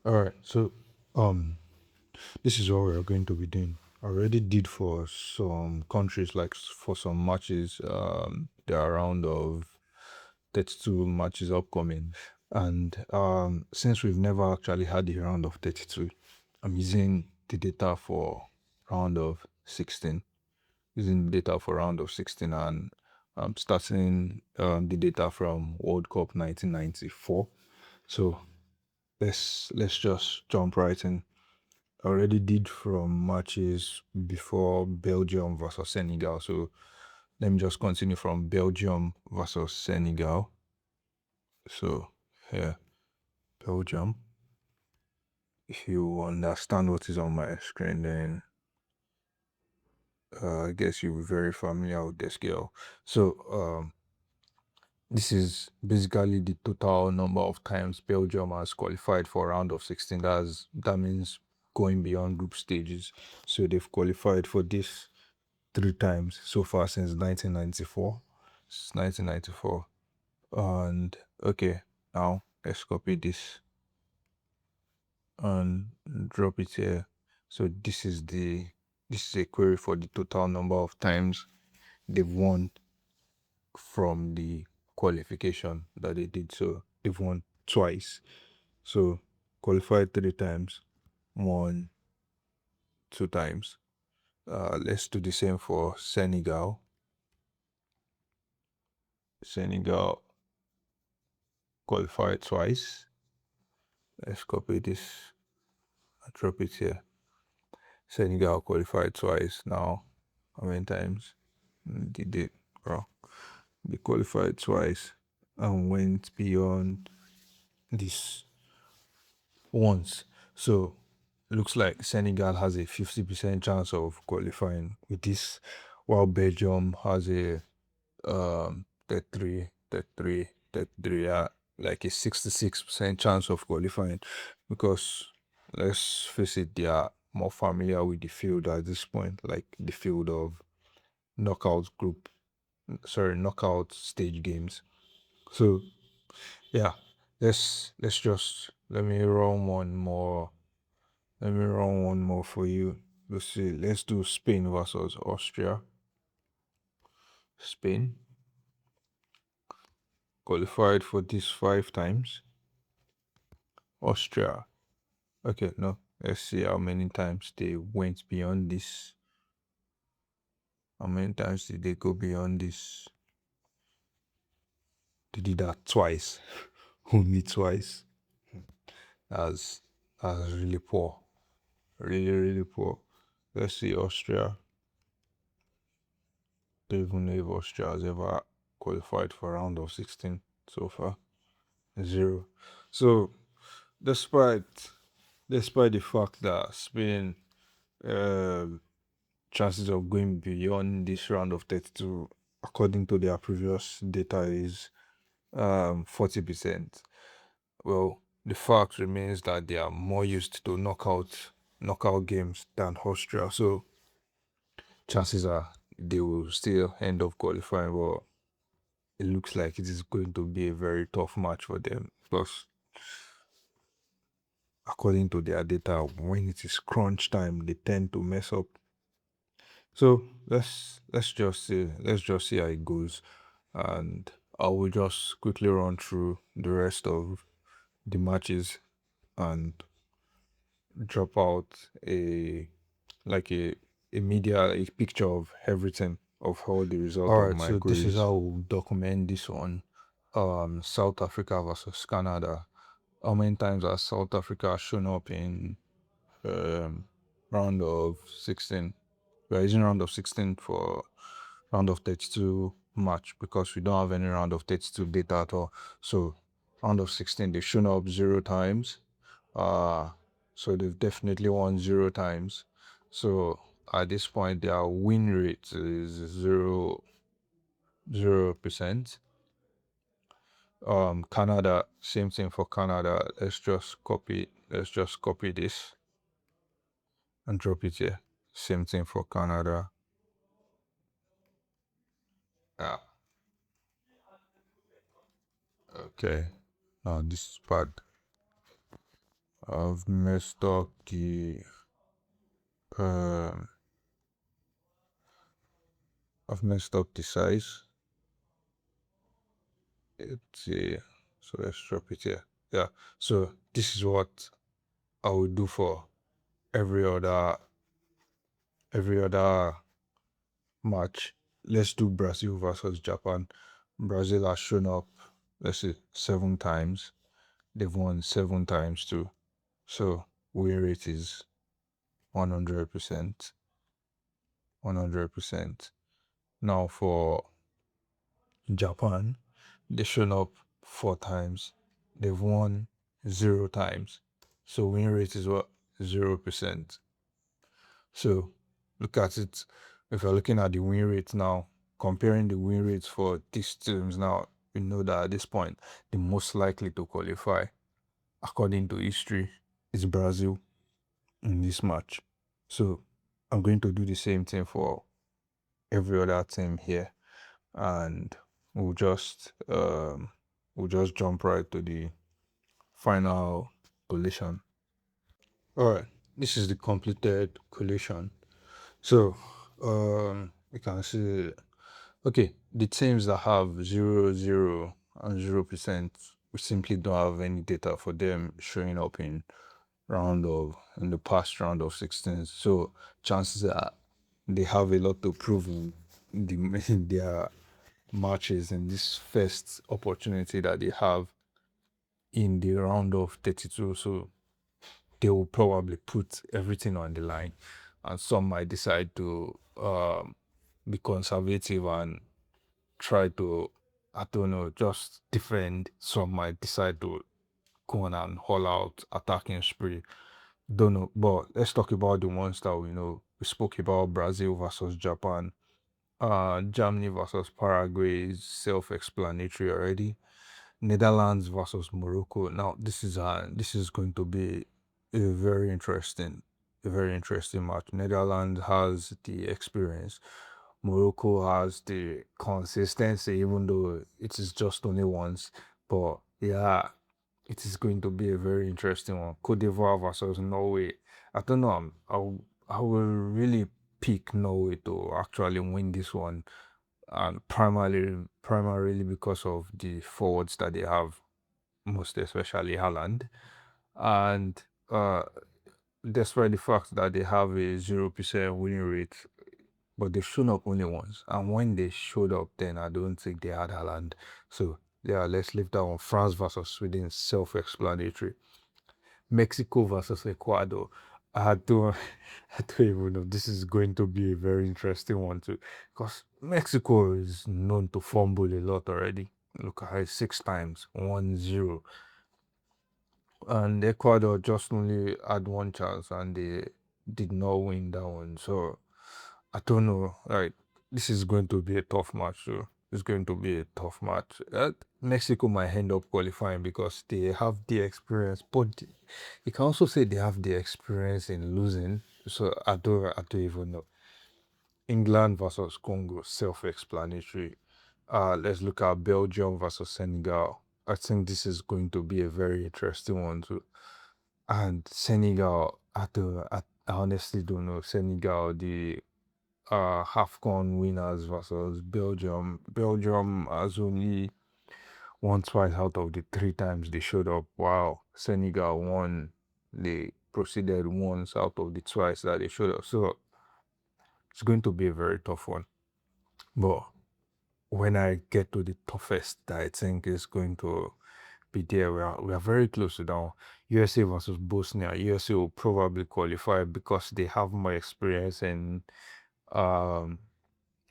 All right, so um, this is what we're going to be doing. I already did for some countries, like for some matches. There are around of 32 matches upcoming, and since we've never actually had a round of 32, I'm using the data for round of 16. Using the data for round of 16, and starting the data from World Cup 1994. So let's just jump right in. I already did from matches before Belgium versus Senegal. So let me just continue from Belgium versus Senegal. So here, Belgium. If you understand what is on my screen, then I guess you'll be very familiar with this girl. So this is basically the total number of times Belgium has qualified for a round of 16. That means going beyond group stages. So they've qualified for this three times so far since 1994. Since 1994. And okay, now let's copy this and drop it here. So this is a query for the total number of times they've won from the qualification that they did. So they've won twice. So qualified three times, won two times. Let's do the same for Senegal. Senegal qualified twice. Let's copy this and drop it here. Senegal qualified twice now. How many times did they? Bro, they qualified twice and went beyond this once. So looks like Senegal has a 50% chance of qualifying with this, while Belgium has a 33, like a 66% chance of qualifying, because let's face it, they are more familiar with the field at this point, like the field of knockout group, sorry, knockout stage games. So yeah, let's just let me run one more for you. Let's see, let's do Spain versus Austria. Spain qualified for this five times. Austria, okay, no, let's see how many times they went beyond this. How many times did they go beyond this? They did that twice. Only twice. That's that's really poor. Really, really poor. Let's see Austria. Don't even know if Austria has ever qualified for a round of 16 so far. Zero. So despite despite the fact that Spain um chances of going beyond this round of 32, according to their previous data, is 40%. Well, the fact remains that they are more used to knockout games than Austria. So chances are they will still end up qualifying, but it looks like it is going to be a very tough match for them. Plus, according to their data, when it is crunch time, they tend to mess up. So let's just see how it goes, and I will just quickly run through the rest of the matches and drop out a picture of everything, of all the result of my so this is queries. How we'll document this one. South Africa versus Canada. How many times has South Africa shown up in um round of 16? We're using round of 16 for round of 32 match because we don't have any round of 32 data at all. So round of 16, they've shown up zero times. Uh so they've definitely won zero times. So at this point their win rate is 0%. Canada, same thing for Canada. Let's just copy this and drop it here. Same thing for Canada. Yeah. Okay. Now this is bad. I've messed up um I've messed up the size. It's so let's drop it here. Yeah. So this is what I would do for every other every other match. Let's do Brazil versus Japan. Brazil has shown up, let's say, 7 times. They've won 7 times too. So win rate is 100%. 100%. Now for Japan, they've shown up 4 times. They've won 0 times. So win rate is what? 0%. So look at it. If you're looking at the win rate now, comparing the win rates for these teams now, you know that at this point, the most likely to qualify, according to history, is Brazil in this match. So I'm going to do the same thing for every other team here, and we'll just um we'll just jump right to the final collision. All right, this is the completed collision. So we can see, okay, the teams that have 0, 0, and 0%, we simply don't have any data for them showing up in the past round of 16. So chances are they have a lot to prove in in their matches in this first opportunity that they have in the round of 32. So they will probably put everything on the line, and some might decide to be conservative and try to, I don't know, just defend. Some might decide to go on and haul out attacking spree. Don't know, but let's talk about the ones that we know. We spoke about Brazil versus Japan. Germany versus Paraguay is self-explanatory already. Netherlands versus Morocco. Now, this is going to be a a very interesting match. Netherlands has the experience. Morocco has the consistency, even though it is just only once. But yeah, it is going to be a very interesting one. Cote d'Ivoire versus Norway. I don't know. I will really pick Norway to actually win this one, and primarily because of the forwards that they have, most especially Haaland, and despite the fact that they have a 0% winning rate, but they've shown up only once, and when they showed up, then I don't think they had Haaland. So yeah, let's leave that one. France versus Sweden, self-explanatory. Mexico versus Ecuador. I don't, I don't even know. This is going to be a very interesting one too, because Mexico is known to fumble a lot already. Look at it, 6 times, 1-0, and Ecuador just only had one chance and they did not win that one. So I don't know. Like, this is going to be a tough match. So it's going to be a tough match. Mexico might end up qualifying because they have the experience, but you can also say they have the experience in losing. So I don't even know. England versus Congo, self-explanatory. Let's look at Belgium versus Senegal. I think this is going to be a very interesting one too. And Senegal, I honestly don't know. Senegal, the AFCON winners versus Belgium. Belgium has only won twice out of the 3 times they showed up. Wow. Senegal won. They proceeded once out of the twice that they showed up. So it's going to be a very tough one. But when I get to the toughest that I think is going to be there, we are very close to that one. USA versus Bosnia. USA will probably qualify because they have more experience in um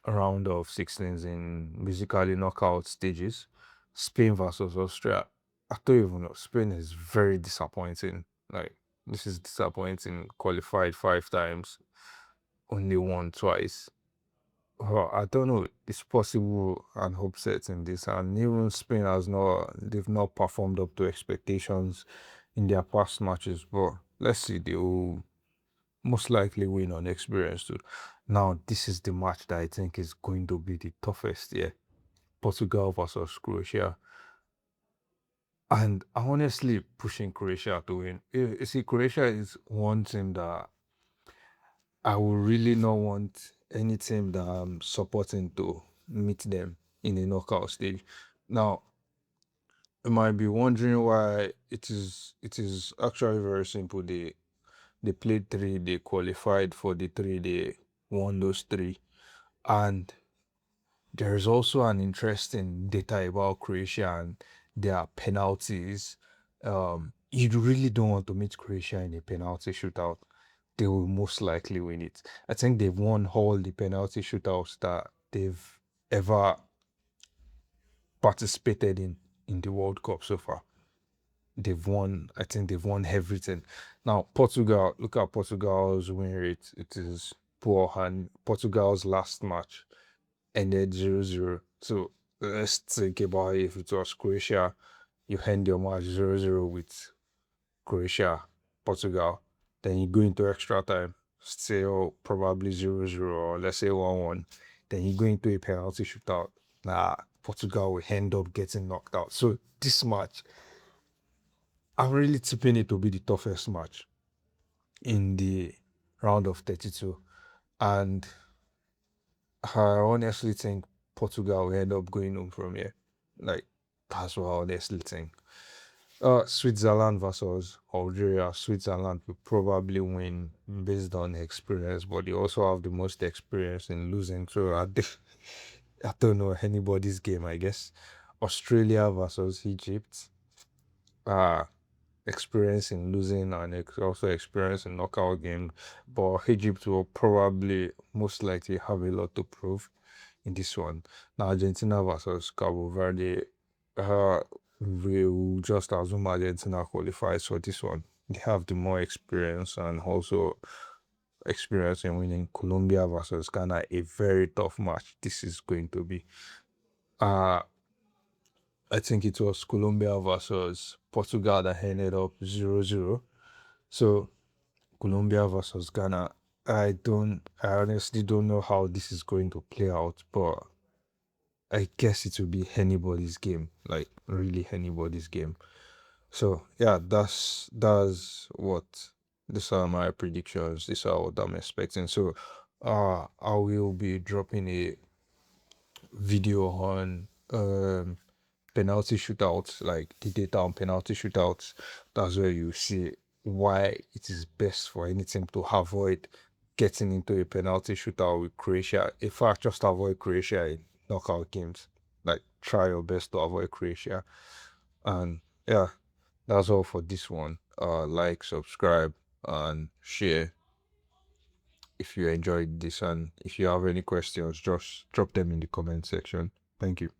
round of 16s in basically knockout stages. Spain versus Austria. I don't even know. Spain is very disappointing. Like, this is disappointing. Qualified 5 times, only won twice. Well, I don't know. It's possible and upset in this. And even Spain they've not performed up to expectations in their past matches. But let's see, they will most likely win on experience too. Now, this is the match that I think is going to be the toughest. Yeah, Portugal versus Croatia. And I'm honestly pushing Croatia to win. You see, Croatia is one team that I would really not want any team that I'm supporting to meet them in a knockout stage. Now, you might be wondering why it is actually very simple. They played three, they qualified for the three, they won those three. And there's also an interesting data about Croatia and their penalties. You really don't want to meet Croatia in a penalty shootout. They will most likely win it. I think they've won all the penalty shootouts that they've ever participated in the World Cup so far. They've won, I think they've won everything. Now, Portugal, look at Portugal's win rate. It is poor, and Portugal's last match ended 0-0. So let's think about if it was Croatia, you end your match 0-0 with Croatia, Portugal, then you go into extra time, still probably 0-0, or let's say 1-1. Then you go into a penalty shootout. Nah, Portugal will end up getting knocked out. So this match, I'm really tipping it to be the toughest match in the round of 32. And I honestly think Portugal will end up going home from here. Like, that's what I honestly think. Switzerland versus Algeria. Switzerland will probably win based on experience, but they also have the most experience in losing. So I don't know anybody's game, I guess. Australia versus Egypt. Uh, Experience in losing and also experience in knockout game. But Egypt will probably most likely have a lot to prove in this one. Now, Argentina versus Cabo Verde, uh, we'll just assume Argentina qualifies for this one. They have the more experience and also experience in winning. Colombia versus Ghana, a very tough match. This is going to be. Uh, I think it was Colombia versus Portugal that ended up 0-0. So Colombia versus Ghana. I honestly don't know how this is going to play out, but I guess it will be anybody's game, like really anybody's game. So yeah, that's what these are my predictions. These are what I'm expecting. So I will be dropping a video on penalty shootouts, like the data on penalty shootouts. That's where you see why it is best for any team to avoid getting into a penalty shootout with Croatia. In fact, just avoid Croatia in knockout games. Like try your best to avoid Croatia. And yeah, that's all for this one. Like, subscribe, and share if you enjoyed this. And if you have any questions, just drop them in the comment section. Thank you.